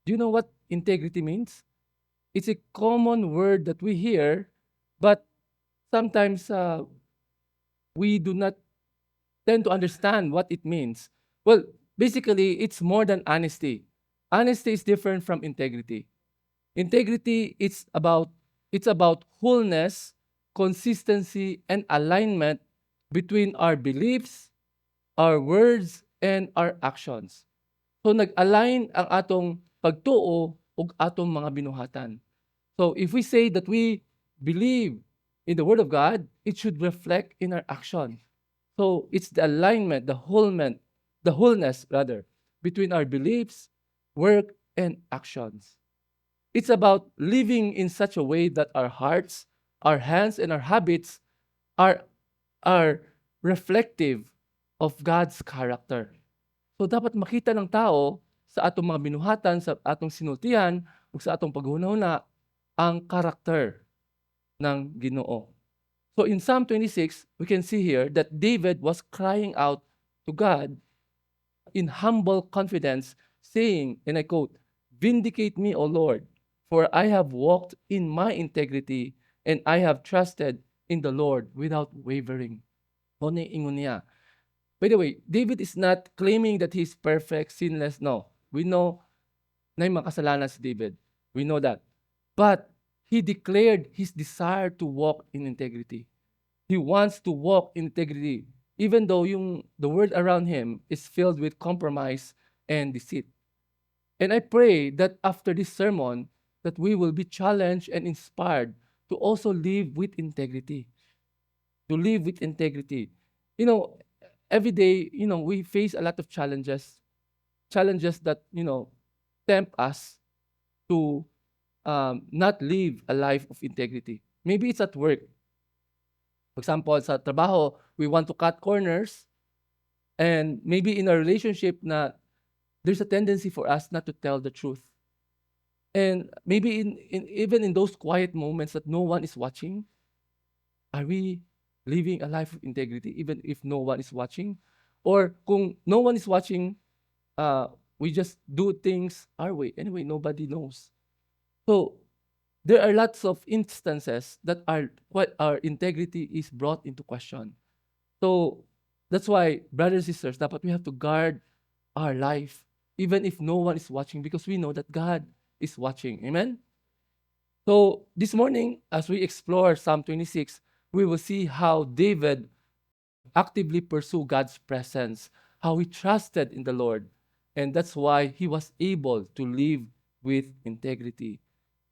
Do you know what integrity means? It's a common word that we hear, but sometimes we do not tend to understand what it means. Well, basically, it's more than honesty. Honesty is different from integrity. Integrity it's about wholeness, consistency, and alignment between our beliefs, our words, and our actions. So nag-align ang atong pagtuo ug atong mga binuhatan. So if we say that we believe in the Word of God, it should reflect in our action. So it's the alignment, the wholeness rather, between our beliefs, work, and actions. It's about living in such a way that our hearts, our hands, and our habits are are reflective of God's character. So dapat makita ng tao sa atong mga binuhatan, sa atong sinultihan, ug sa atong paghuna-huna ang karakter ng Ginoo. So in Psalm 26, we can see here that David was crying out to God in humble confidence, saying, and I quote, "Vindicate me, O Lord, for I have walked in my integrity and I have trusted in the Lord without wavering." Mao ni ingon niya. By the way, David is not claiming that he's perfect, sinless. No. We know na may makasalanan si David. We know that. But he declared his desire to walk in integrity. He wants to walk in integrity, even though the world around him is filled with compromise and deceit. And I pray that after this sermon, that we will be challenged and inspired to also live with integrity. To live with integrity. You know, every day, we face a lot of challenges that, tempt us to not live a life of integrity. Maybe it's at work. For example, sa trabaho, we want to cut corners, and maybe in a relationship na there's a tendency for us not to tell the truth. And maybe even in those quiet moments that no one is watching, are we living a life of integrity even if no one is watching? Or kung no one is watching, we just do things our way. Anyway, nobody knows. So there are lots of instances that our integrity is brought into question. So that's why, brothers and sisters, dapat we have to guard our life even if no one is watching, because we know that God is watching. Amen? So this morning, as we explore Psalm 26, we will see how David actively pursued God's presence, how he trusted in the Lord. And that's why he was able to live with integrity.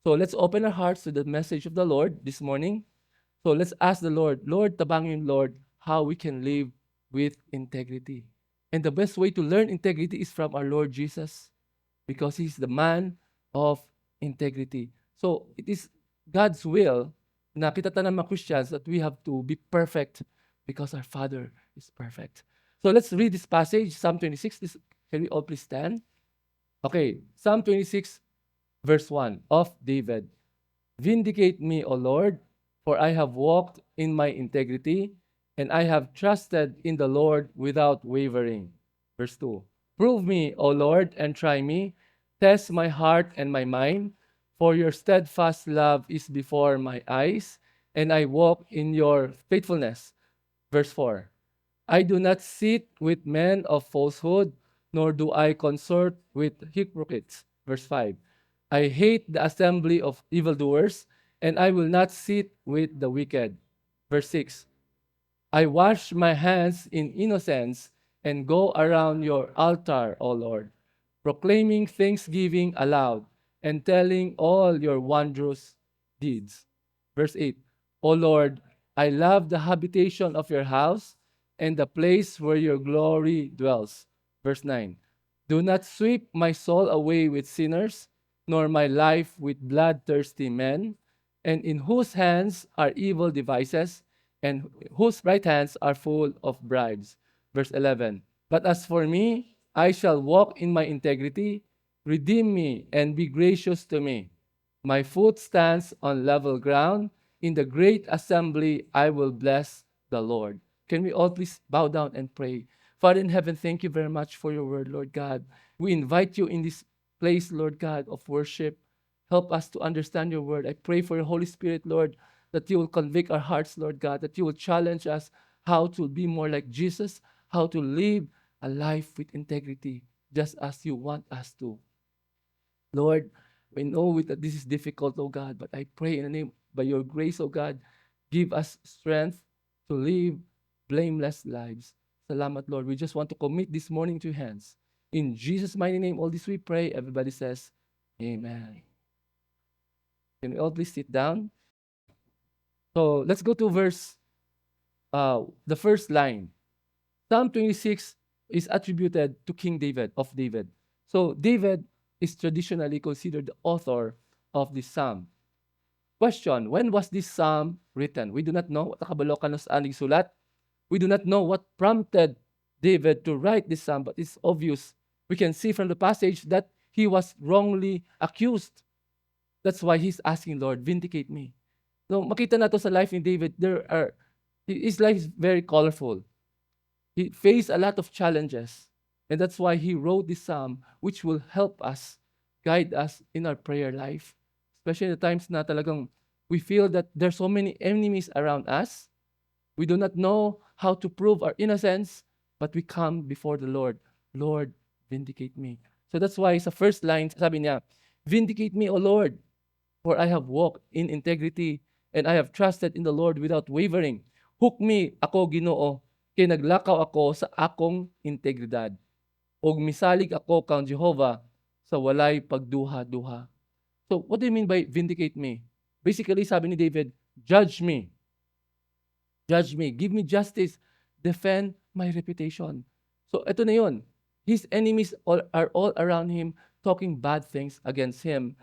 So let's open our hearts to the message of the Lord this morning. So let's ask the Lord, Lord, tabangin, Lord, how we can live with integrity. And the best way to learn integrity is from our Lord Jesus, because he's the man of integrity. So it is God's will na kita tanan mga Christians that we have to be perfect because our Father is perfect. So let's read this passage, Psalm 26. Can we all please stand? Okay, Psalm 26, verse 1 of David. Vindicate me, O Lord, for I have walked in my integrity, and I have trusted in the Lord without wavering. Verse 2. Prove me, O Lord, and try me. Test my heart and my mind, for your steadfast love is before my eyes, and I walk in your faithfulness. Verse 4. I do not sit with men of falsehood, nor do I consort with hypocrites. Verse 5. I hate the assembly of evildoers, and I will not sit with the wicked. Verse 6. I wash my hands in innocence and go around your altar, O Lord, proclaiming thanksgiving aloud and telling all your wondrous deeds. Verse 8. O Lord, I love the habitation of your house and the place where your glory dwells. Verse 9. Do not sweep my soul away with sinners, nor my life with bloodthirsty men, and in whose hands are evil devices, and whose right hands are full of bribes. Verse 11. But as for me, I shall walk in my integrity. Redeem me and be gracious to me. My foot stands on level ground. In the great assembly, I will bless the Lord. Can we all please bow down and pray? Father in heaven, thank you very much for your word, Lord God. We invite you in this place, Lord God, of worship. Help us to understand your word. I pray for your Holy Spirit, Lord, that you will convict our hearts, Lord God, that you will challenge us how to be more like Jesus, how to live a life with integrity, just as you want us to. Lord, we know that this is difficult, oh God, but I pray in the name, by your grace, oh God, give us strength to live blameless lives. Salamat, Lord. We just want to commit this morning to your hands. In Jesus' mighty name, all this we pray. Everybody says, Amen. Can we all please sit down? So let's go to the first line. Psalm 26 is attributed to King David, of David. So David is traditionally considered the author of this psalm. Question, when was this psalm written? We do not know. Nakabalo ka na saan sulat. We do not know what prompted David to write this psalm, but it's obvious. We can see from the passage that he was wrongly accused. That's why he's asking, Lord, vindicate me. No, makita na to sa life ni David. His life is very colorful. He faced a lot of challenges. And that's why he wrote this psalm, which will help us, guide us in our prayer life. Especially in the times na talagang we feel that there's so many enemies around us. We do not know how to prove our innocence, but we come before the Lord. Lord, vindicate me. So that's why sa first line, sabi niya, vindicate me, O Lord, for I have walked in integrity and I have trusted in the Lord without wavering. Hook me, ako Ginoo, kay naglakaw ako sa akong integridad. Og misalig ako kang Jehovah sa walay pagduha-duha. So what do you mean by vindicate me? Basically, sabi ni David, judge me. Judge me. Give me justice. Defend my reputation. So ito na yun. His enemies are all around him talking bad things against him,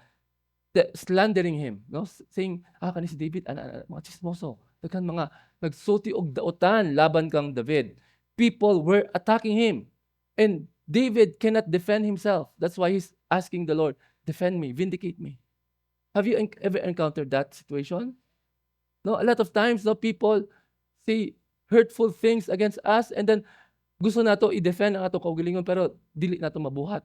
slandering him, no? Saying, kani si David, mga chismoso. Daghan mga nagsulti og daotan laban kang David. People were attacking him. And David cannot defend himself. That's why he's asking the Lord, defend me, vindicate me. Have you ever encountered that situation? No, a lot of times, no, people say hurtful things against us and then gusto nato i-defend ang atong kaugalingon pero dili nato mabuhat.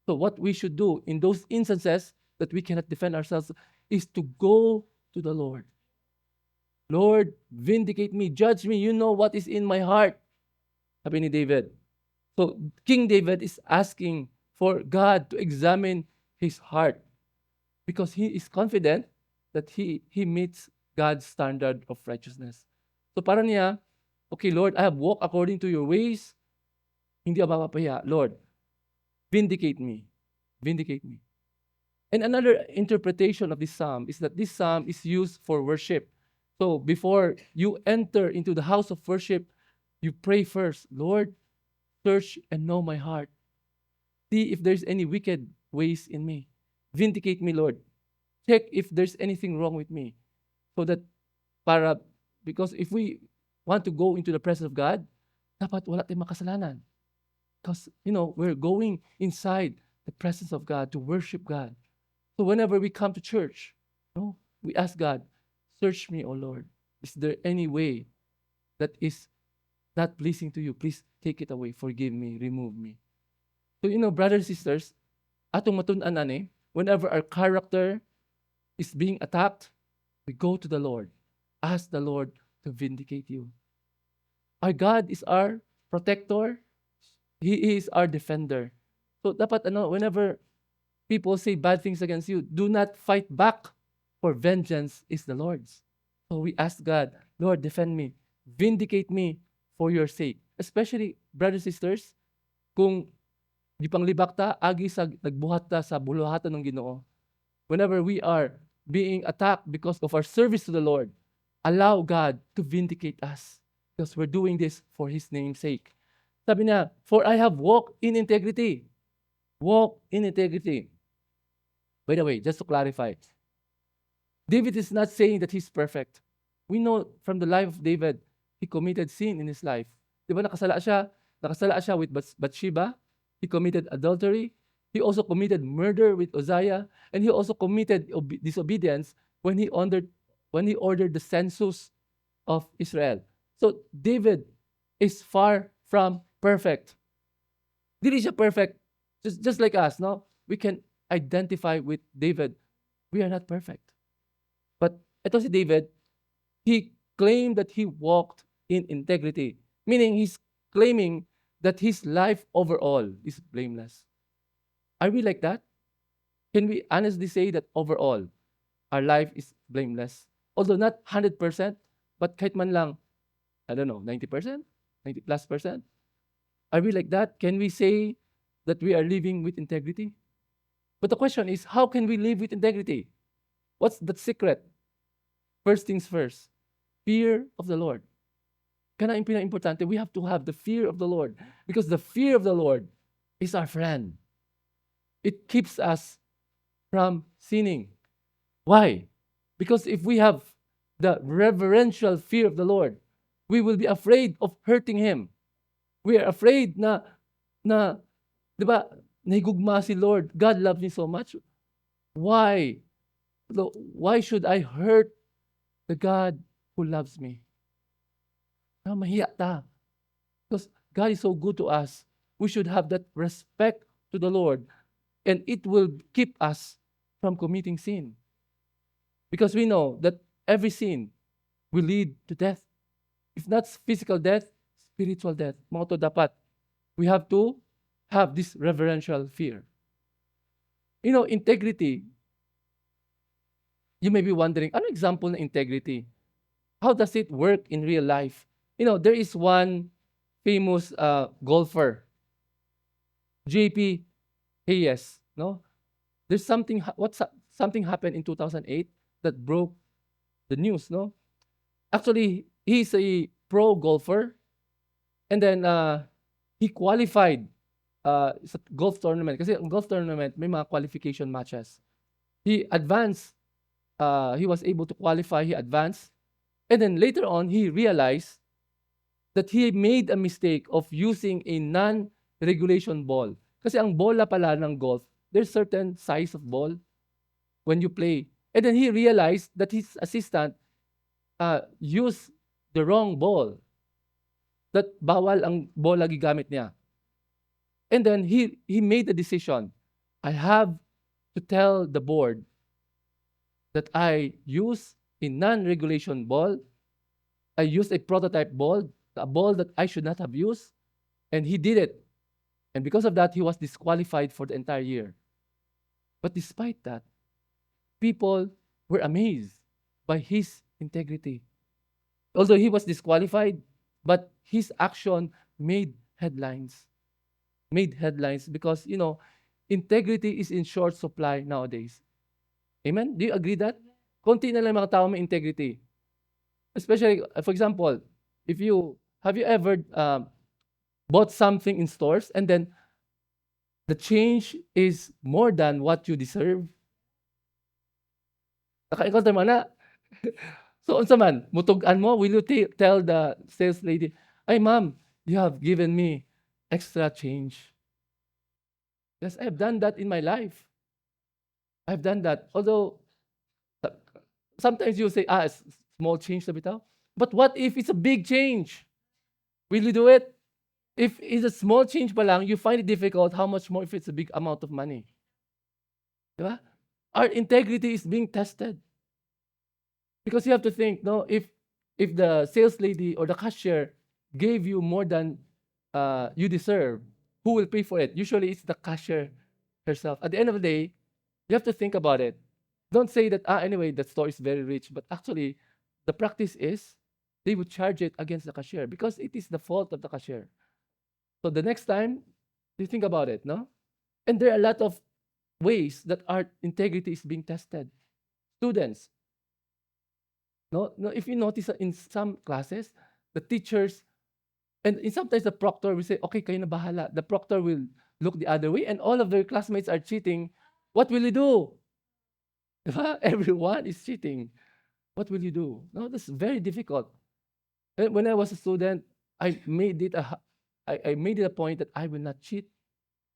So what we should do in those instances that we cannot defend ourselves is to go to the Lord. Lord, vindicate me, judge me, you know what is in my heart. Sabi ni David. So King David is asking for God to examine his heart because he is confident that he meets God's standard of righteousness. So para niya, okay Lord, I have walked according to your ways. Hindi ako mapapahiya. Lord, vindicate me. Vindicate me. And another interpretation of this psalm is that this psalm is used for worship. So before you enter into the house of worship, you pray first, Lord, search and know my heart. See if there's any wicked ways in me. Vindicate me, Lord. Check if there's anything wrong with me. So that because if we want to go into the presence of God, dapat wala tayong makasalanan. Because, we're going inside the presence of God to worship God. So whenever we come to church, we ask God, search me, O Lord. Is there any way that is not pleasing to you? Please take it away. Forgive me. Remove me. So, brothers and sisters, atong matun-an ani, whenever our character is being attacked, we go to the Lord. Ask the Lord to vindicate you. Our God is our protector. He is our defender. So dapat whenever people say bad things against you, do not fight back, for vengeance is the Lord's. So we ask God, Lord, defend me. Vindicate me for your sake. Especially, brothers and sisters, kung di panglibak ta, agi sa nagbuhat ta sa buluhatan ng Ginoo. Whenever we are being attacked because of our service to the Lord, allow God to vindicate us because we're doing this for His name's sake. Sabi niya, for I have walked in integrity. Walk in integrity. By the way, just to clarify, David is not saying that he's perfect. We know from the life of David, he committed sin in his life. Di ba nakasala siya with Bathsheba. He committed adultery. He also committed murder with Uzziah. And he also committed disobedience when he ordered the census of Israel. So David is far from perfect. Dili siya perfect, just like us, no? we can identify with David. We are not perfect. But ito si David, he claimed that he walked in integrity, meaning he's claiming that his life overall is blameless. Are we like that? Can we honestly say that overall, our life is blameless? Although not 100%, but kahit man lang, I don't know, 90%, 90 plus percent? Are we like that? Can we say that we are living with integrity? But the question is, how can we live with integrity? What's the secret? First things first, fear of the Lord. Kana yung pinaka-importante, we have to have the fear of the Lord. Because the fear of the Lord is our friend. It keeps us from sinning. Why? Because if we have the reverential fear of the Lord, we will be afraid of hurting Him. We are afraid na, di ba, nahigugma si Lord. God loves me so much. Why? Why should I hurt the God who loves me? Mahiya ta. Because God is so good to us. We should have that respect to the Lord, and it will keep us from committing sin. Because we know that every sin will lead to death. If not physical death, spiritual death. Mga to dapat. We have to have this reverential fear. You know, integrity. You may be wondering, ano example na integrity? How does it work in real life? You know, there is one famous golfer, JP Hayes, no? There's something something happened in 2008 that broke the news, no? Actually, he's a pro golfer, and then he qualified sa golf tournament. Kasi ang golf tournament, may mga qualification matches. He advanced, he was able to qualify, he advanced, and then later on, he realized that he made a mistake of using a non-regulation ball. Kasi ang bola pala ng golf, there's certain size of ball when you play. And then he realized that his assistant used the wrong ball. That bawal ang bola gigamit niya. And then he made a decision. I have to tell the board that I use a non-regulation ball. I used a prototype ball, a ball that I should not have used, and he did it. And because of that, he was disqualified for the entire year. But despite that, people were amazed by his integrity. Although he was disqualified, but his action made headlines. Made headlines because, you know, integrity is in short supply nowadays. Amen? Do you agree that? Konti na lang mga tao may integrity. Especially, for example, have you ever bought something in stores and then the change is more than what you deserve? Naka-encounter mo na? So, unsa man, mutugan mo, will you tell the sales lady, ay ma'am, you have given me extra change. Yes, I have done that in my life. I've done that. Although, sometimes you say, small change na bitaw. But what if it's a big change? Will you do it? If it's a small change pa lang, you find it difficult, how much more if it's a big amount of money? Diba? Our integrity is being tested. Because you have to think, no, if the sales lady or the cashier gave you more than you deserve, who will pay for it? Usually it's the cashier herself. At the end of the day, you have to think about it. Don't say that, anyway, the store is very rich. But actually, the practice is they would charge it against the cashier because it is the fault of the cashier. So the next time, you think about it, no? And there are a lot of ways that our integrity is being tested. Students, no, if you notice in some classes, the teachers, and sometimes the proctor will say, okay, kayo na bahala. The proctor will look the other way and all of their classmates are cheating. What will you do? Everyone is cheating. What will you do? No, that's very difficult. And when I was a student, I made it a point that I will not cheat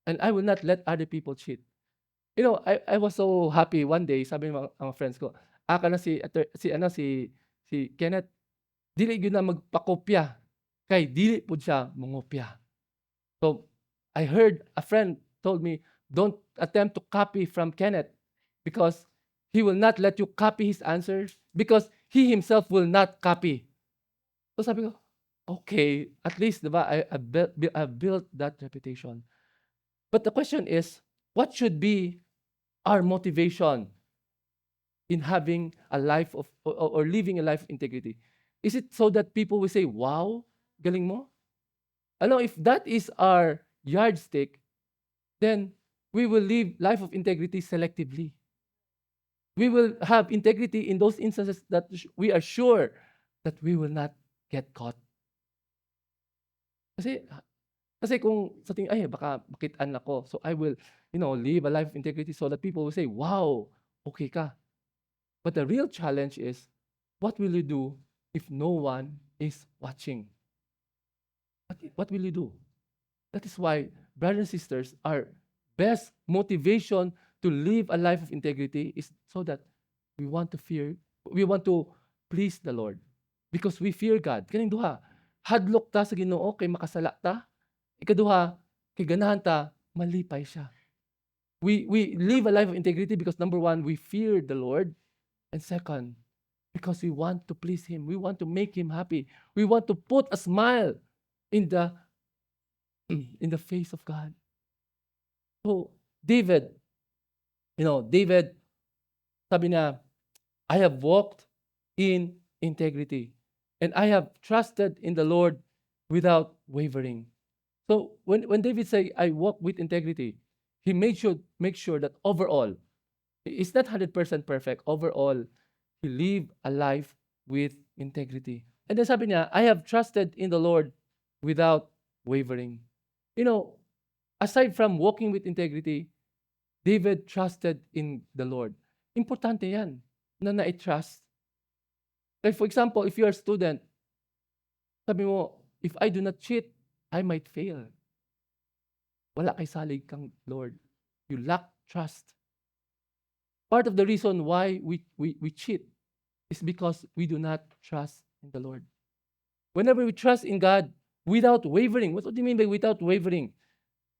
and I will not let other people cheat. You know, I was so happy one day, sabi ng mga friends ko, ka na si Kenneth, dili gyud na magpakopya kay dili pud siya mongopya. So I heard a friend told me, Don't attempt to copy from Kenneth because he will not let you copy his answers because he himself will not copy. So sabi ko, okay, at least, diba, I built that reputation. But the question is, what should be our motivation in having a life of, or living a life of integrity? Is it so that people will say, wow, galing mo? Ano, if that is our yardstick, then we will live life of integrity selectively. We will have integrity in those instances that we are sure that we will not get caught. Kasi kasi kung sa tingin, ay baka makitaan ako. So I will, live a life of integrity so that people will say, wow, okay ka. But the real challenge is, what will you do if no one is watching? What will you do? That is why, brothers and sisters, our best motivation to live a life of integrity is so that we want to please the Lord. Because we fear God. Kaning duha, hadlok ta sa Ginoo kay makasala ta. Ikaduha, kay ganahan ta, malipay siya. We live a life of integrity because number one, we fear the Lord. And second, because we want to please Him. We want to make Him happy. We want to put a smile in the face of God. So, David, sabi na, I have walked in integrity and I have trusted in the Lord without wavering. So when David say, I walk with integrity, he make sure that overall, it's not 100% perfect. Overall, he live a life with integrity. And then sabi niya, I have trusted in the Lord without wavering. Aside from walking with integrity, David trusted in the Lord. Importante yan, na na-trust. Like for example, if you are a student, sabi mo, if I do not cheat, I might fail. Wala kay salig kang Lord. You lack trust. Part of the reason why we cheat is because we do not trust in the Lord. Whenever we trust in God without wavering, what do you mean by without wavering?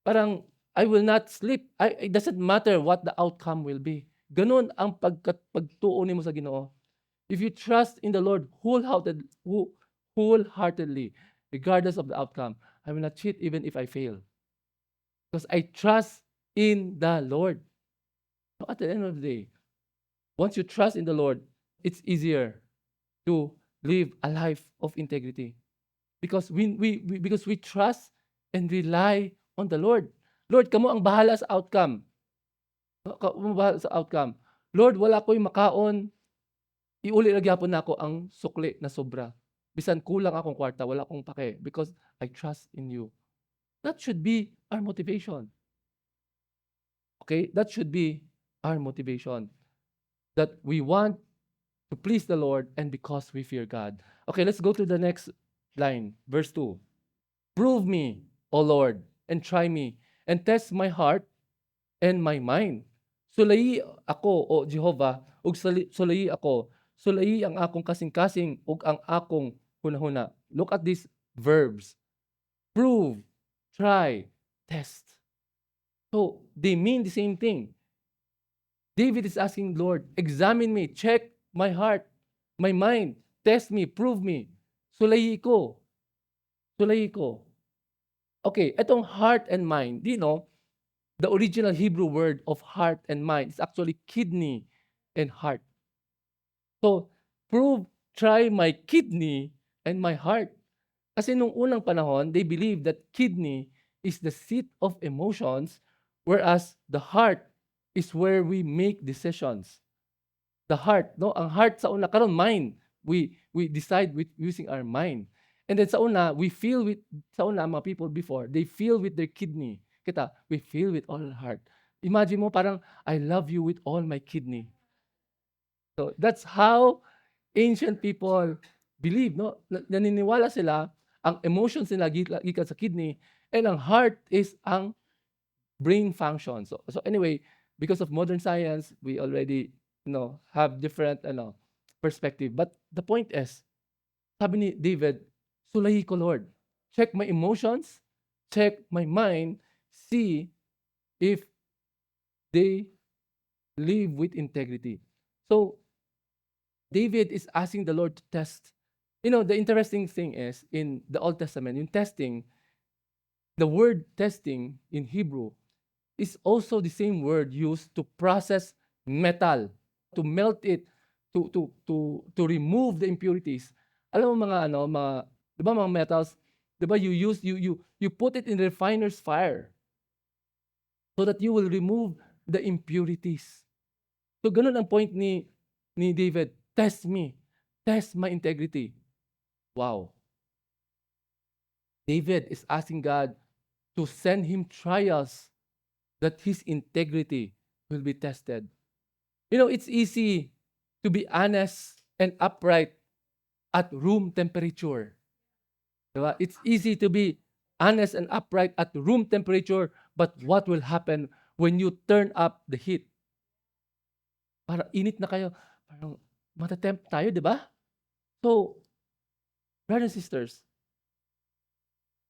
Parang, I will not sleep. It doesn't matter what the outcome will be. Ganun ang pagtuon mo sa Ginoo. If you trust in the Lord wholeheartedly, regardless of the outcome, I will not cheat even if I fail. Because I trust in the Lord. So at the end of the day, once you trust in the Lord, it's easier to live a life of integrity. Because we trust and rely on the Lord. Lord, kamo ang bahala sa outcome. Kamo bahala sa outcome. Lord, wala ko'y makaon. Iuli ra gyapon nako ang sukli na sobra. Bisan kulang akong kwarta, wala akong pake because I trust in you. That should be our motivation. Okay? That should be our motivation. That we want to please the Lord and because we fear God. Okay, let's go to the next line, verse 2. Prove me, O Lord, and try me, and test my heart and my mind. Sulayi ako, O Jehovah, ug sulayi ako. Sulayi ang akong kasing-kasing ug ang akong hunahuna. Look at these verbs. Prove, try, test. So, they mean the same thing. David is asking, Lord, examine me, check my heart, my mind, test me, prove me. Sulayi ko. Sulayi ko. Okay, itong heart and mind, the original Hebrew word of heart and mind is actually kidney and heart. So, try my kidney and my heart. Kasi nung unang panahon, they believe that kidney is the seat of emotions, whereas the heart is where we make decisions. The heart, no? Ang heart sa una, karon mind. We decide with using our mind. And then sa una, sa una, mga people before, they feel with their kidney. Kita, we feel with all our heart. Imagine mo parang, I love you with all my kidney. So that's how ancient people believe, no? Naniniwala sila, ang emotions nila gikan sa kidney, and ang heart is ang brain function. So anyway, because of modern science, we already, have different, perspective. But the point is, sabi ni David, sulayi ko, Lord. Check my emotions, check my mind, see if they live with integrity. So David is asking the Lord to test. The interesting thing is in the Old Testament, in testing, the word testing in Hebrew is also the same word used to process metal, to melt it, to remove the impurities. Alam mo mga 'di ba mga metals, 'di ba you put it in the refiner's fire so that you will remove the impurities. So ganun ang point ni David, test me, test my integrity. Wow. David is asking God to send him trials that his integrity will be tested. It's easy to be honest and upright at room temperature. Diba? It's easy to be honest and upright at room temperature, but what will happen when you turn up the heat? Parang init na kayo, parang matatempt tayo, di ba? So, brothers and sisters,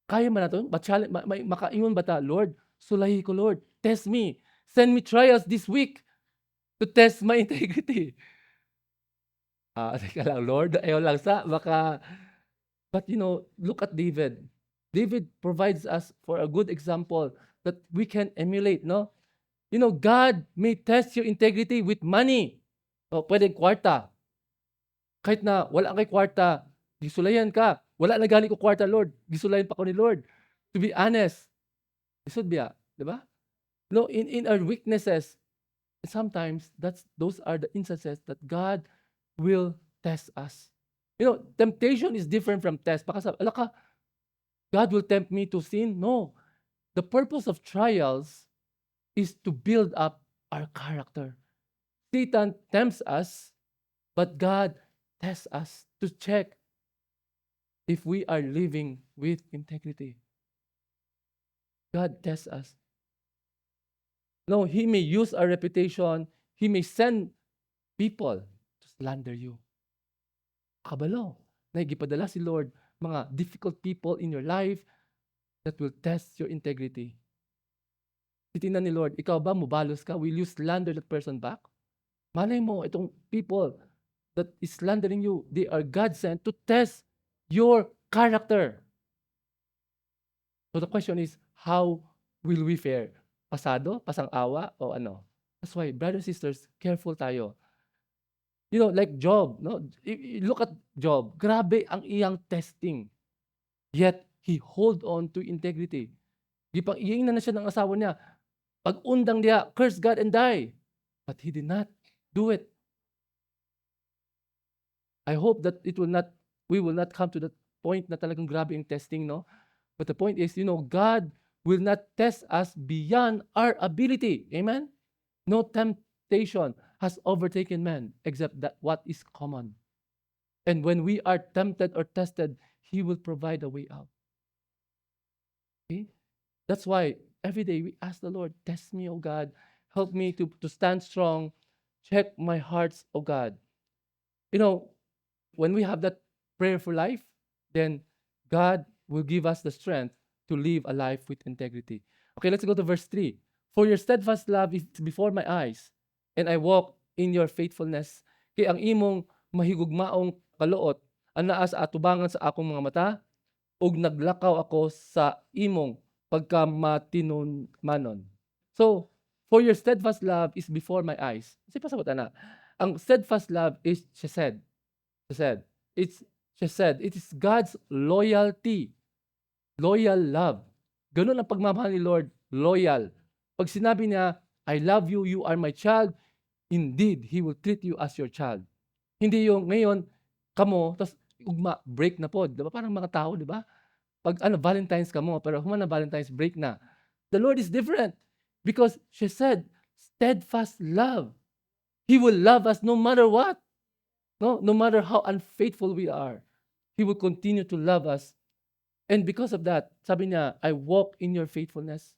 kaya man natin? Makaingon ba ta? Lord, sulahi ko, Lord. Test me. Send me trials this week to test my integrity. Teka lang, Lord. Ayaw lang sa, but look at David. David provides us for a good example that we can emulate, no? God may test your integrity with money. O, pwede kwarta. Kahit na wala kay kwarta, gisulayan ka. Wala na gani ko kwarta, Lord. Gisulayan pa ko ni Lord. To be honest, isod biya, di ba? No, in our weaknesses, sometimes those are the instances that God will test us. Temptation is different from test. Baka sabi, ala ka, God will tempt me to sin. No. The purpose of trials is to build up our character. Satan tempts us, but God tests us to check if we are living with integrity. God tests us. No, He may use our reputation. He may send people to slander you. Kabalo. Nagipadala si Lord mga difficult people in your life that will test your integrity. Titingnan ni Lord, ikaw ba mubalos ka? Will you slander that person back? Malay mo, itong people that is slandering you, they are God sent to test your character. So the question is, how will we fare? Pasado? Pasang-awa? O ano? That's why, brothers and sisters, careful tayo. Like Job, no? Look at Job. Grabe ang iyang testing. Yet, he hold on to integrity. Iingnan na siya ng asawa niya. Pag-undang niya, curse God and die. But he did not do it. I hope that we will not come to that point na talagang grabe yung testing, no? But the point is, God will not test us beyond our ability. Amen? No temptation has overtaken man except that what is common. And when we are tempted or tested, He will provide a way out. Okay? That's why every day we ask the Lord, test me, O God. Help me to stand strong. Check my hearts, O God. When we have that prayerful life, then God will give us the strength to live a life with integrity. Okay, let's go to verse 3. For your steadfast love is before my eyes, and I walk in your faithfulness. Kay ang imong mahigugmaong kaluot, ang naa sa atubangan sa akong mga mata, ug naglakaw ako sa imong pagkamatinumanon. So, for your steadfast love is before my eyes. Kasi pasabot na. Ang steadfast love is chesed. It is God's loyalty. Loyal love. Ganun ang pagmamahal ni Lord, loyal. Pag sinabi niya, I love you, you are my child, indeed, He will treat you as your child. Hindi yung ngayon, kamo, tapos ugma, break na po. Diba? Parang mga tao, di ba? Pag Valentine's ka mo, pero humana Valentine's, break na. The Lord is different because she said, steadfast love. He will love us no matter what. No matter how unfaithful we are, He will continue to love us. And because of that, sabi niya, I walk in your faithfulness.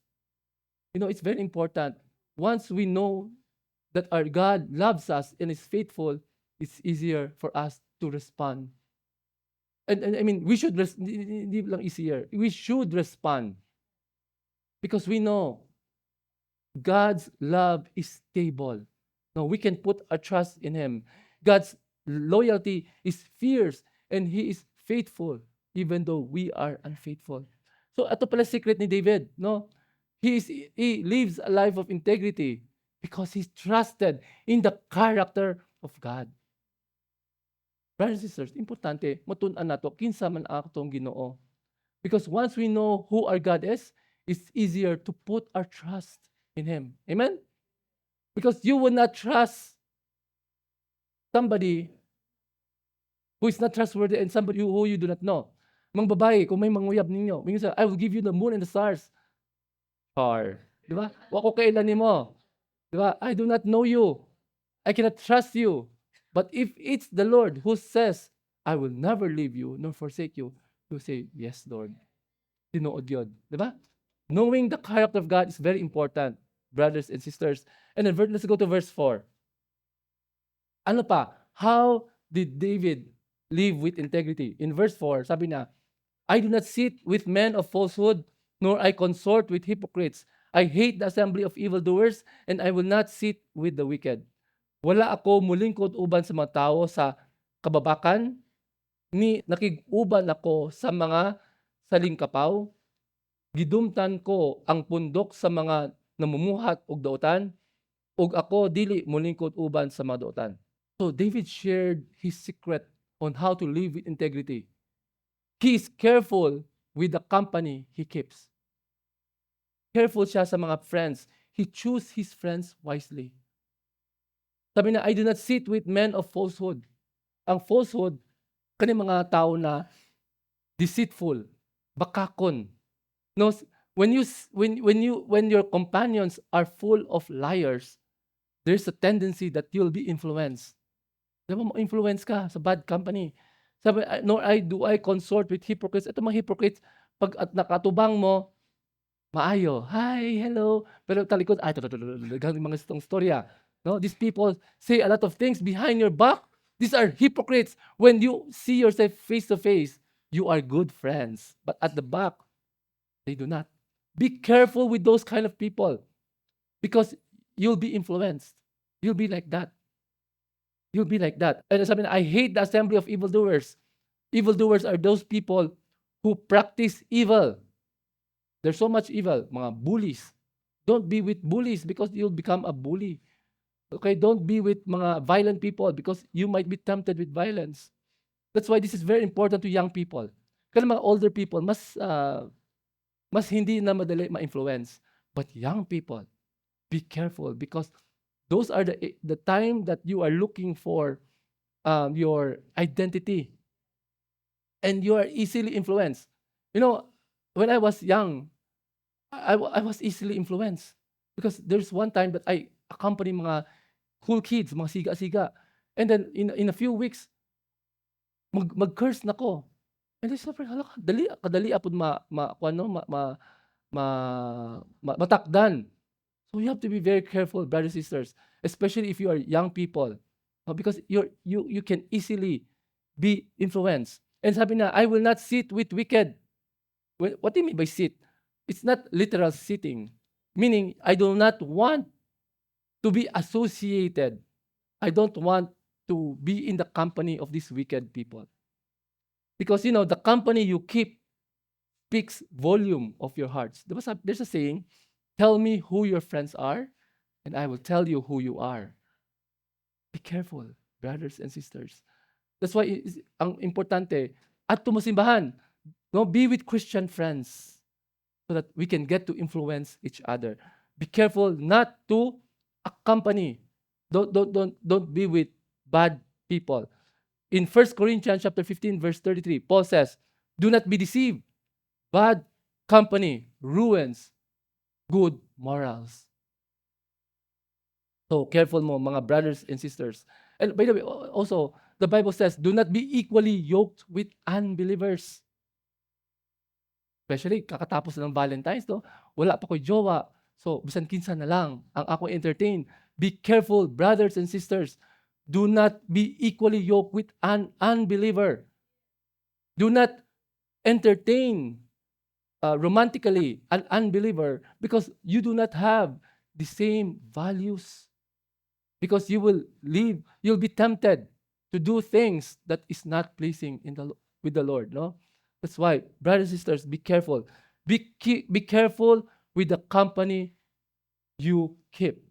It's very important. Once we know that our God loves us and is faithful, it's easier for us to respond. And I mean, we should, hindi lang easier. We should respond. Because we know God's love is stable. No, we can put our trust in Him. God's loyalty is fierce and He is faithful even though we are unfaithful. So ito pala secret ni David, no? He lives a life of integrity because he trusted in the character of God. Brothers and sisters, importante matun-an nato kinsa man atong Ginoo. Because once we know who our God is, it's easier to put our trust in Him. Amen? Because you will not trust somebody who is not trustworthy and somebody who you do not know. Mga babae, kung may manguyab ninyo, minsan, I will give you the moon and the stars. Or, di ba? Wa ko kailan nimo. Di ba? I do not know you. I cannot trust you. But if it's the Lord who says, I will never leave you nor forsake you, you say, yes, Lord. Tinuod yun. Di ba? Knowing the character of God is very important, brothers and sisters. And then let's go to verse 4. Ano pa? How did David live with integrity? In verse 4, sabi na, I do not sit with men of falsehood, nor I consort with hypocrites. I hate the assembly of evildoers, and I will not sit with the wicked. Wala ako mulingkod uban sa mga tao sa kababakan, ni nakig-uban ako sa mga salingkapaw. Gidumtan ko ang pundok sa mga namumuhat og daotan, ug ako dili mulingkod uban sa mga daotan. So David shared his secret on how to live with integrity. He is careful with the company he keeps. Careful siya sa mga friends. He chooses his friends wisely. Sabi na, I do not sit with men of falsehood. Ang falsehood, kani mga tao na deceitful, bakakon. No, when your companions are full of liars, there's a tendency that you'll be influenced. Diba ma-influence ka sa bad company. Sabi, nor do I consort with hypocrites. Ito mga hypocrites, pag at nakatubang mo, maayo, hi, hello. Pero talikod, ay, galing mga itong storya. No? These people say a lot of things behind your back. These are hypocrites. When you see yourself face to face, you are good friends. But at the back, they do not. Be careful with those kind of people because you'll be influenced. You'll be like that. You'll be like that. And sabi na, I hate the assembly of evildoers. Evildoers are those people who practice evil. There's so much evil. Mga bullies. Don't be with bullies because you'll become a bully. Okay, don't be with mga violent people because you might be tempted with violence. That's why this is very important to young people. Kaya mga older people, mas hindi na madali ma-influence. But young people, be careful because those are the time that you are looking for your identity. And you are easily influenced. You know, when I was young, I was easily influenced. Because there's one time that I accompany mga cool kids, mga siga-siga. And then in a few weeks, mag-curse na ko. And I said, hala, kadali apod matakdan. So you have to be very careful, brothers and sisters, especially if you are young people, because you can easily be influenced. And sabi na, I will not sit with wicked. What do you mean by sit? It's not literal sitting, meaning I do not want to be associated. I don't want to be in the company of these wicked people. Because, the company you keep speaks volume of your hearts. There's a saying, tell me who your friends are, and I will tell you who you are. Be careful, brothers and sisters. That's why ang importante, at tumusimbahan, be with Christian friends so that we can get to influence each other. Be careful not to accompany. Don't be with bad people. In 1 Corinthians chapter 15, verse 33, Paul says, do not be deceived. Bad company ruins good morals. So careful mo, mga brothers and sisters. And by the way, also, the Bible says, do not be equally yoked with unbelievers. Especially, kakatapos ng Valentine's, no? Wala pa ko'y jowa. So, bisan kinsa na lang ang ako entertain. Be careful, brothers and sisters. Do not be equally yoked with an unbeliever. Do not entertain romantically an unbeliever because you do not have the same values. Because you'll be tempted to do things that is not pleasing with the Lord, no? That's why, brothers and sisters, be careful. Be careful with the company you keep.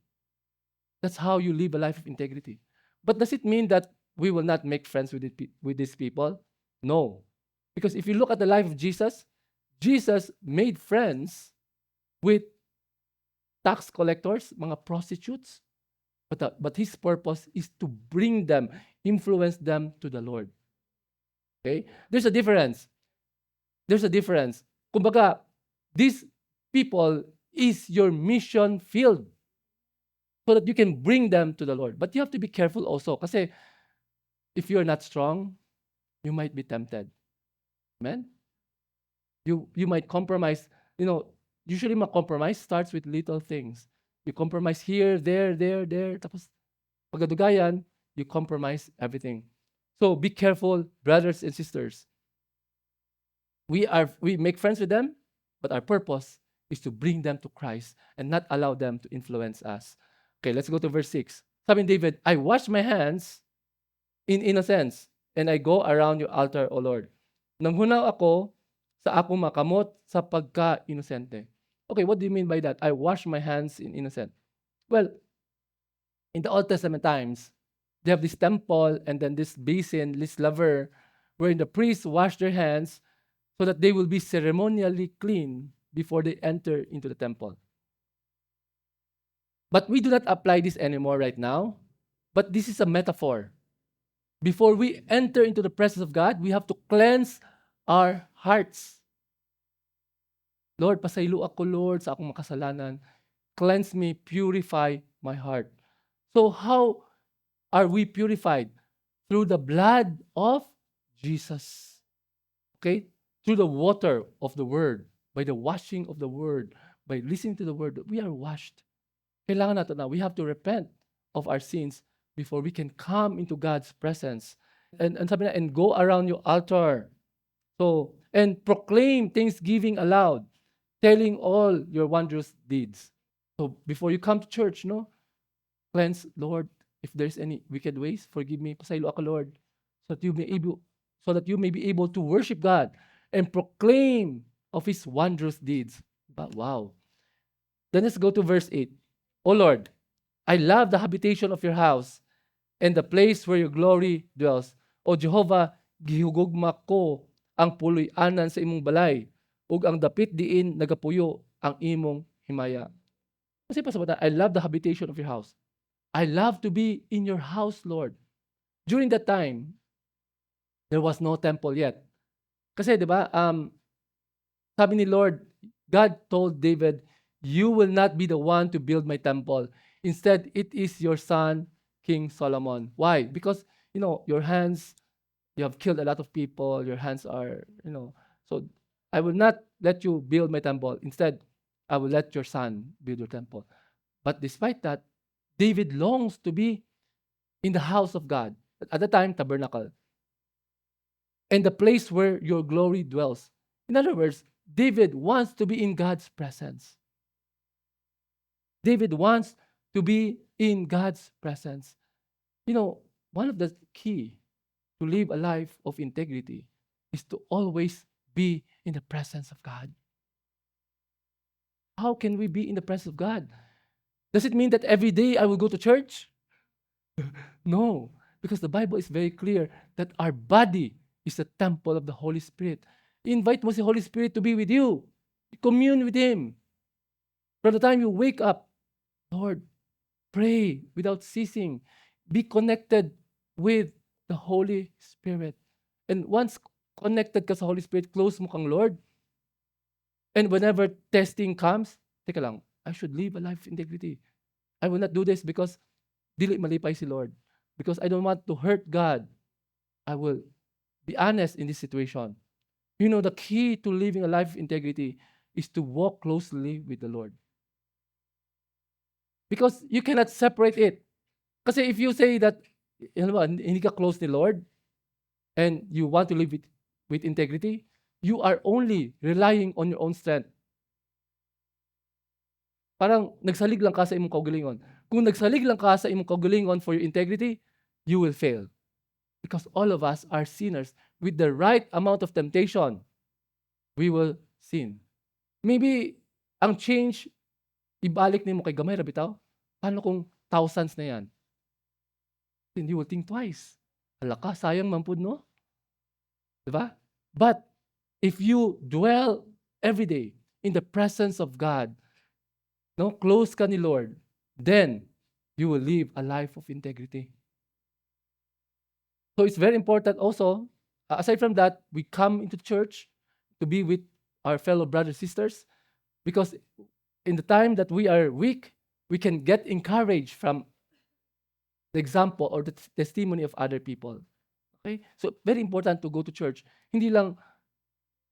That's how you live a life of integrity. But does it mean that we will not make friends with these people? No. Because if you look at the life of Jesus, Jesus made friends with tax collectors, mga prostitutes, but his purpose is to bring them, influence them to the Lord. Okay? There's a difference. Kumbaga, these people is your mission field so that you can bring them to the Lord. But you have to be careful also kasi if you're not strong, you might be tempted. Amen? You might compromise. Usually compromise starts with little things. You compromise here, there. Tapos pagkadugayan, you compromise everything. So be careful, brothers and sisters. We make friends with them, but our purpose is to bring them to Christ and not allow them to influence us. Okay, let's go to verse 6. Sabi ni David, I wash my hands in innocence, and I go around your altar, O Lord. Nanghunaw ako sa akong makamot sa pagka-inosente. Okay, what do you mean by that? I wash my hands in innocence. Well, in the Old Testament times, they have this temple and then this basin, this laver, wherein the priests wash their hands so that they will be ceremonially clean before they enter into the temple. But we do not apply this anymore right now. But this is a metaphor. Before we enter into the presence of God, we have to cleanse our hearts. Lord, pasaylo ako, Lord, sa akong makasalanan. Cleanse me, purify my heart. So how are we purified? Through the blood of Jesus. Okay? Through the water of the Word, by the washing of the Word, by listening to the Word, we are washed. Kailangan natin na we have to repent of our sins before we can come into God's presence. And sabi na, and go around your altar. So, and proclaim thanksgiving aloud, telling all your wondrous deeds. So, before you come to church, cleanse, Lord, if there's any wicked ways, forgive me. Pasaylo ako, Lord, so that you may be able to worship God and proclaim of His wondrous deeds. But wow. Then let's go to verse 8. O Lord, I love the habitation of your house and the place where your glory dwells. O Jehovah, gihugugma ko ang puloy-anan sa imong balay ug ang dapit diin nagapuyo ang imong himaya. Kasi pasabata, I love the habitation of your house. I love to be in your house, Lord. During that time, there was no temple yet. Kasi, di ba, sabi ni Lord, God told David, you will not be the one to build my temple. Instead, it is your son, King Solomon. Why? Because, your hands, you have killed a lot of people. Your hands are, so I will not let you build my temple. Instead, I will let your son build your temple. But despite that, David longs to be in the house of God. At the time, tabernacle. And the place where your glory dwells. In other words, David wants to be in God's presence. David wants to be in God's presence. One of the key to live a life of integrity is to always be in the presence of God. How can we be in the presence of God? Does it mean that every day I will go to church? No, because the Bible is very clear that our body is the temple of the Holy Spirit. Invite mo si Holy Spirit to be with you. Commune with Him. From the time you wake up, Lord, pray without ceasing. Be connected with the Holy Spirit. And once connected ka sa Holy Spirit, close mo kang Lord. And whenever testing comes, teka lang, I should live a life of integrity. I will not do this because dili malipay si Lord. Because I don't want to hurt God. I will be honest in this situation. The key to living a life of integrity is to walk closely with the Lord. Because you cannot separate it. Kasi if you say that, hindi ka close ni Lord, and you want to live with integrity, you are only relying on your own strength. Parang nagsalig lang ka sa imong kaugalingon. Kung nagsalig lang ka sa imong kaugalingon for your integrity, you will fail. Because all of us are sinners. With the right amount of temptation, we will sin. Maybe, ang change, ibalik nimo kay gamay ra bitaw. Paano kung thousands na yan? Then you will think twice. Hala ka, sayang man pud no? Diba? But, if you dwell every day in the presence of God, no, close ka ni Lord, then you will live a life of integrity. So it's very important also, aside from that, we come into church to be with our fellow brothers and sisters, because in the time that we are weak, we can get encouraged from the example or the testimony of other people. Okay? So very important to go to church. Hindi lang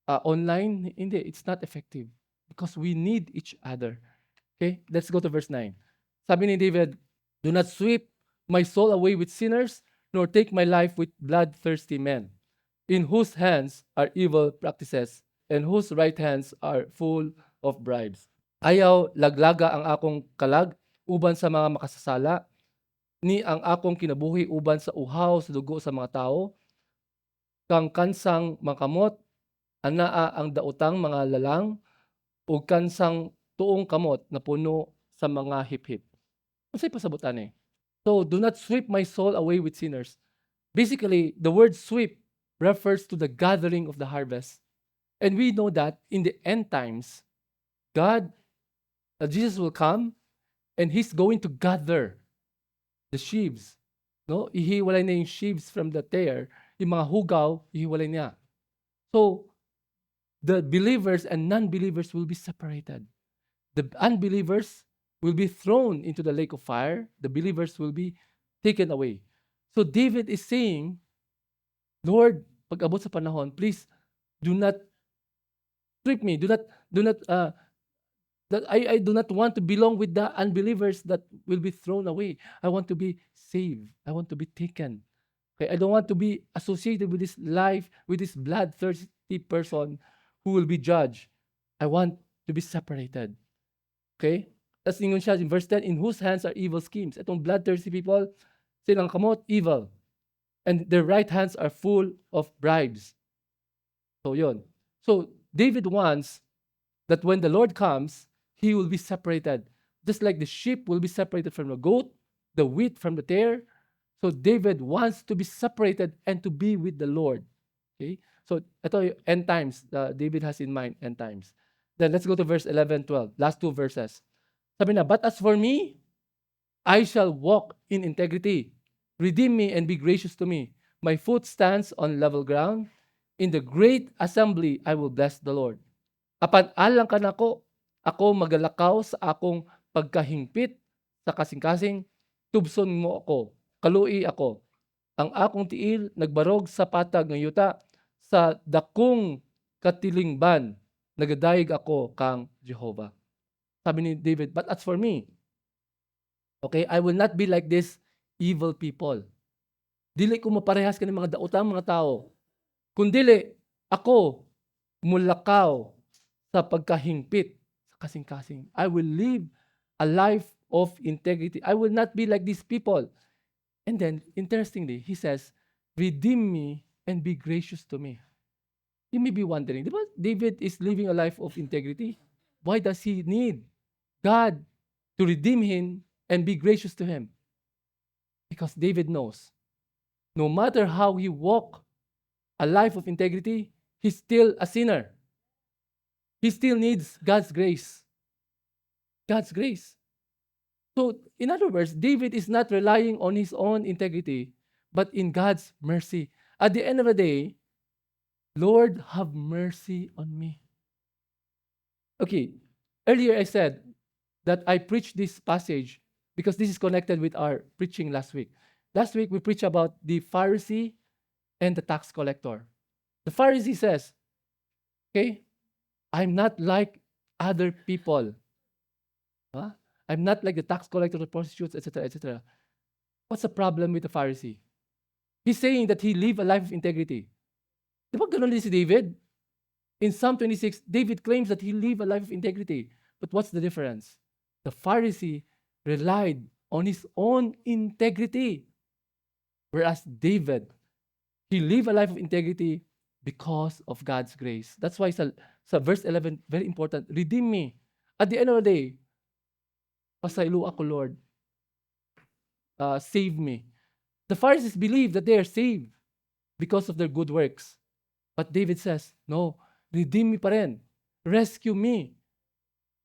online, hindi, it's not effective because we need each other. Okay? Let's go to verse 9. Sabi ni David, "Do not sweep my soul away with sinners, nor take my life with bloodthirsty men, in whose hands are evil practices, and whose right hands are full of bribes. Ayaw laglaga ang akong kalag uban sa mga makasasala, ni ang akong kinabuhi uban sa uhaw sa dugo sa mga tao, kang kansang makamot, anaa ang daotang mga lalang, ug kansang tuong kamot na puno sa mga hip-hip." Unsay pasabutan eh? So, do not sweep my soul away with sinners. Basically, the word sweep refers to the gathering of the harvest. And we know that in the end times, Jesus will come and He's going to gather the sheaves. No? Ihiwalay na yung sheaves from the tare. Yung mga hugaw, ihiwalay niya. So, the believers and non-believers will be separated. The unbelievers will be thrown into the lake of fire. The believers will be taken away. So David is saying, Lord, pag abot sa panahon, please do not strip me. I do not want to belong with the unbelievers that will be thrown away. I want to be saved. I want to be taken. Okay, I don't want to be associated with this life, with this bloodthirsty person who will be judged. I want to be separated. Okay? Tapos ingon siya in verse 10, in whose hands are evil schemes. Itong bloodthirsty people, silang kamot, evil. And their right hands are full of bribes. So yun. So David wants that when the Lord comes, he will be separated. Just like the sheep will be separated from the goat, the wheat from the tare. So David wants to be separated and to be with the Lord. Okay? So ito yung end times. David has in mind end times. Then let's go to verse 11, 12. Last two verses. Sabi na, but as for me, I shall walk in integrity. Redeem me and be gracious to me. My foot stands on level ground. In the great assembly, I will bless the Lord. Apan alang ka nako, ako magalakaw sa akong pagkahingpit sa kasing-kasing, tubson mo ako, kalui ako. Ang akong tiil nagbarog sa patag ng yuta, sa dakong katilingban, nagadayeg ako kang Jehovah. Sabi ni David, but as for me, okay, I will not be like this evil people. Dili ko maparehas ka ng mga daotang mga tao. Kundili, ako mulakaw sa pagkahingpit sa kasing-kasing. I will live a life of integrity. I will not be like these people. And then, interestingly, he says, redeem me and be gracious to me. You may be wondering, di ba David is living a life of integrity? Why does he need God to redeem him and be gracious to him? Because David knows, no matter how he walk a life of integrity, he's still a sinner. He still needs God's grace. God's grace. So, in other words, David is not relying on his own integrity, but in God's mercy. At the end of the day, Lord, have mercy on me. Okay, earlier I said that I preached this passage because this is connected with our preaching last week. Last week, we preached about the Pharisee and the tax collector. The Pharisee says, okay, I'm not like other people. Huh? I'm not like the tax collector, the prostitutes, etc., etc. What's the problem with the Pharisee? He's saying that he live a life of integrity. Di ba ganun din si David? In Psalm 26, David claims that he live a life of integrity. But what's the difference? The Pharisee relied on his own integrity, whereas David, he lived a life of integrity because of God's grace. That's why sa verse 11, very important, redeem me. At the end of the day, pasaylo ako, Lord. Save me. The Pharisees believe that they are saved because of their good works. But David says, no, redeem me pa rin. Rescue me.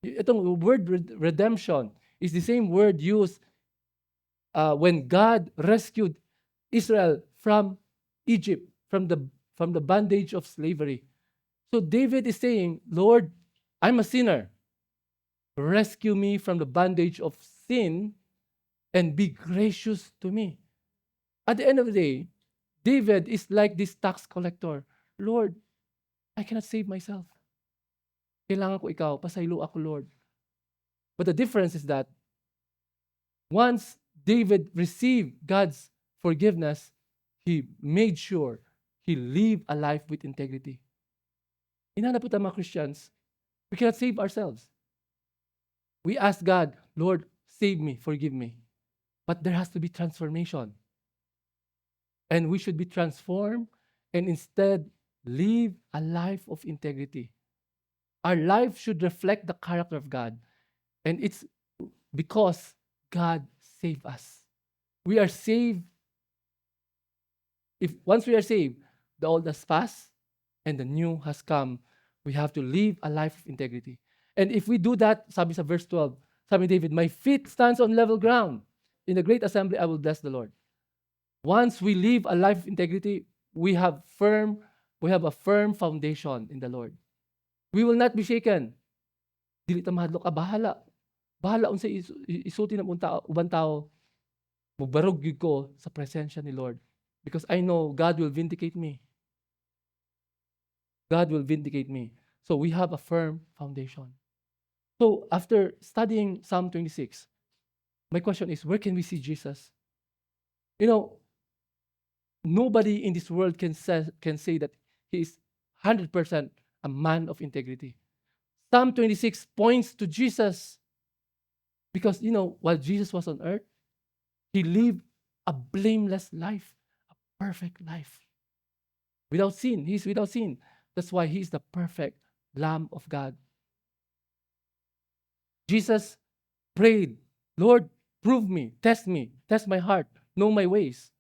Itong word redemption is the same word used when God rescued Israel from Egypt, from the bondage of slavery. So David is saying, Lord, I'm a sinner. Rescue me from the bondage of sin and be gracious to me. At the end of the day, David is like this tax collector. Lord, I cannot save myself. Kailangan ko ikaw, pasaylo ako, Lord. But the difference is that once David received God's forgiveness, he made sure he lived a life with integrity. Inana po tayo mga Christians, we cannot save ourselves. We ask God, Lord, save me, forgive me. But there has to be transformation. And we should be transformed and instead live a life of integrity. Our life should reflect the character of God. And it's because God saved us. We are saved. Once we are saved, the old has passed and the new has come. We have to live a life of integrity. And if we do that, sabi sa verse 12, sabi David, my feet stands on level ground. In the great assembly, I will bless the Lord. Once we live a life of integrity, we have a firm foundation in the Lord. We will not be shaken. Dili ta mahadlok, bahala. Bahala unsay isulti ng ubang tao. Magbarog gyud ko sa presensya ni Lord. Because I know God will vindicate me. God will vindicate me. So we have a firm foundation. So after studying Psalm 26, my question is, where can we see Jesus? You know, nobody in this world can say that he is 100% a man of integrity. Psalm 26 points to Jesus because, while Jesus was on earth, he lived a blameless life, a perfect life. Without sin. He's without sin. That's why he is the perfect Lamb of God. Jesus prayed, Lord, prove me, test my heart, know my ways.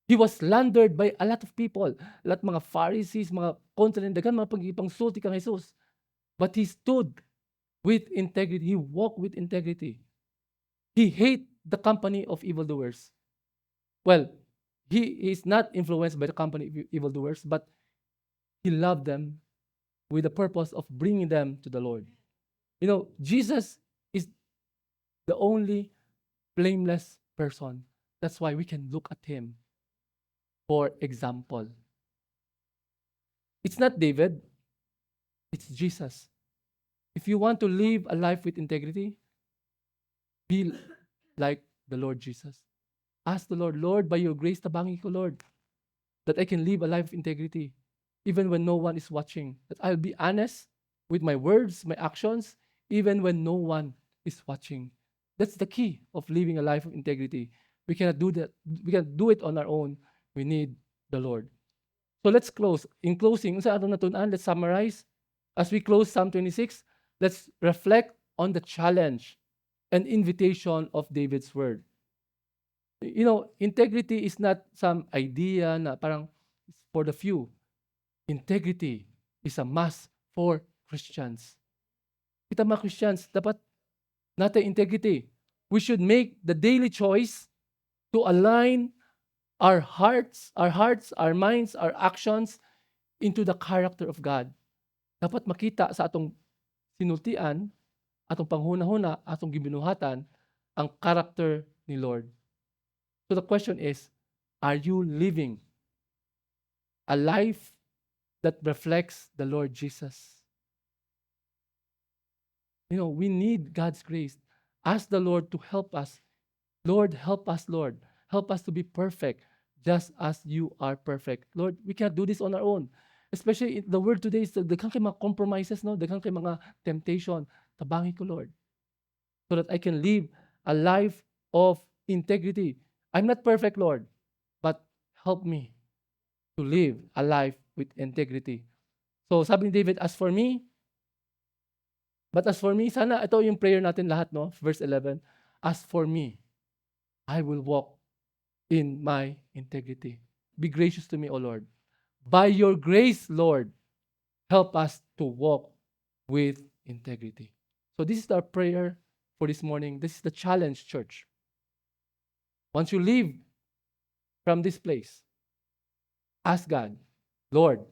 He was slandered by a lot of people. Lahat mga Pharisees, mga kontranindagan, mga pagipangsulti kang Jesus. But he stood with integrity. He walked with integrity. He hated the company of evildoers. Well, he is not influenced by the company of evildoers, but he loved them with the purpose of bringing them to the Lord. Jesus is the only blameless person. That's why we can look at him for example. It's not David, it's Jesus. If you want to live a life with integrity, be like the Lord Jesus. Ask the Lord, Lord, by your grace, tabangi ko, Lord, that I can live a life of integrity, even when no one is watching. That I'll be honest with my words, my actions, even when no one is watching. That's the key of living a life of integrity. We cannot do that. We cannot do it on our own. We need the Lord. So let's close. In closing, let's summarize. As we close Psalm 26, let's reflect on the challenge and invitation of David's word. Integrity is not some idea na parang for the few. Integrity is a must for Christians. Kita mga Christians, dapat natin integrity. We should make the daily choice to align our hearts, our minds, our actions into the character of God. Dapat makita sa atong sinultian, atong panghuna-huna, atong gibinuhatan, ang character ni Lord. So the question is, are you living a life that reflects the Lord Jesus? We need God's grace. Ask the Lord to help us. Lord, help us, Lord. Help us to be perfect, just as you are perfect. Lord, we can't do this on our own. Especially the word today is daghang kay mga compromises, no? Daghang kay mga temptation. Tabangi ko, Lord. so that I can live a life of integrity. I'm not perfect, Lord, but help me to live a life with integrity. So sabi ni David, as for me, sana ito yung prayer natin lahat, no? Verse 11, as for me, I will walk in my integrity. Be gracious to me, O Lord. By your grace, Lord, help us to walk with integrity. So this is our prayer for this morning. This is the challenge, church. Once you leave from this place, ask God, Lord,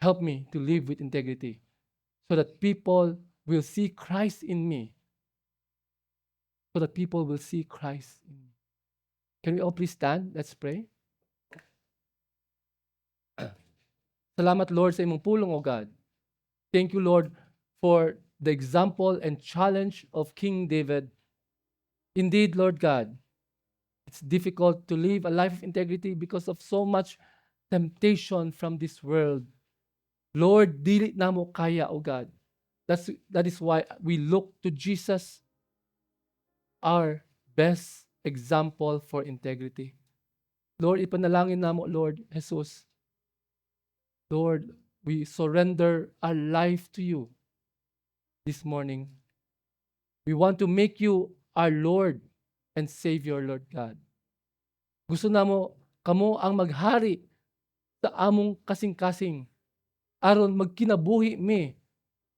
help me to live with integrity so that people will see Christ in me. So that people will see Christ in me. Can we all please stand? Let's pray. Salamat, Lord, sa imong pulong, O God. Thank you, Lord, for the example and challenge of King David. Indeed, Lord God, it's difficult to live a life of integrity because of so much temptation from this world. Lord, dili na mo kaya, O God. That is why we look to Jesus, our best example for integrity. Lord, ipanalangin na mo, Lord Jesus. Lord, we surrender our life to you this morning. We want to make you our Lord and Savior, Lord God. Gusto namo kamo ang maghari sa among kasing-kasing aron magkinabuhi mi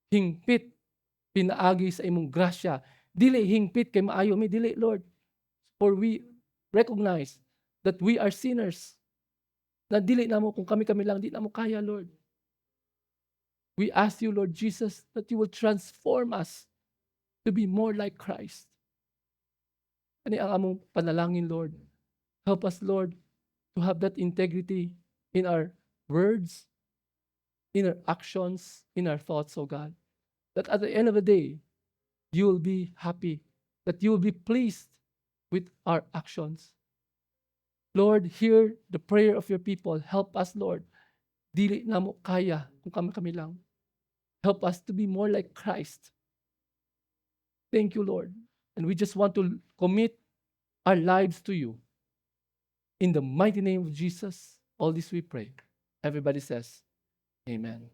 hingpit pinaagi sa imong grasya. Dili hingpit kay maayo mi, dili, Lord. For we recognize that we are sinners. Na dili namo kung kami-kami lang, di namo kaya, Lord. We ask you, Lord Jesus, that you will transform us to be more like Christ. Ani ang among panalangin, Lord. Help us, Lord, to have that integrity in our words, in our actions, in our thoughts, oh God. That at the end of the day, you will be happy, that you will be pleased with our actions. Lord, hear the prayer of your people. Help us, Lord. Dili na mo kaya kung kami-kami lang. Help us to be more like Christ. Thank you, Lord. And we just want to commit our lives to you. In the mighty name of Jesus, all this we pray. Everybody says, Amen.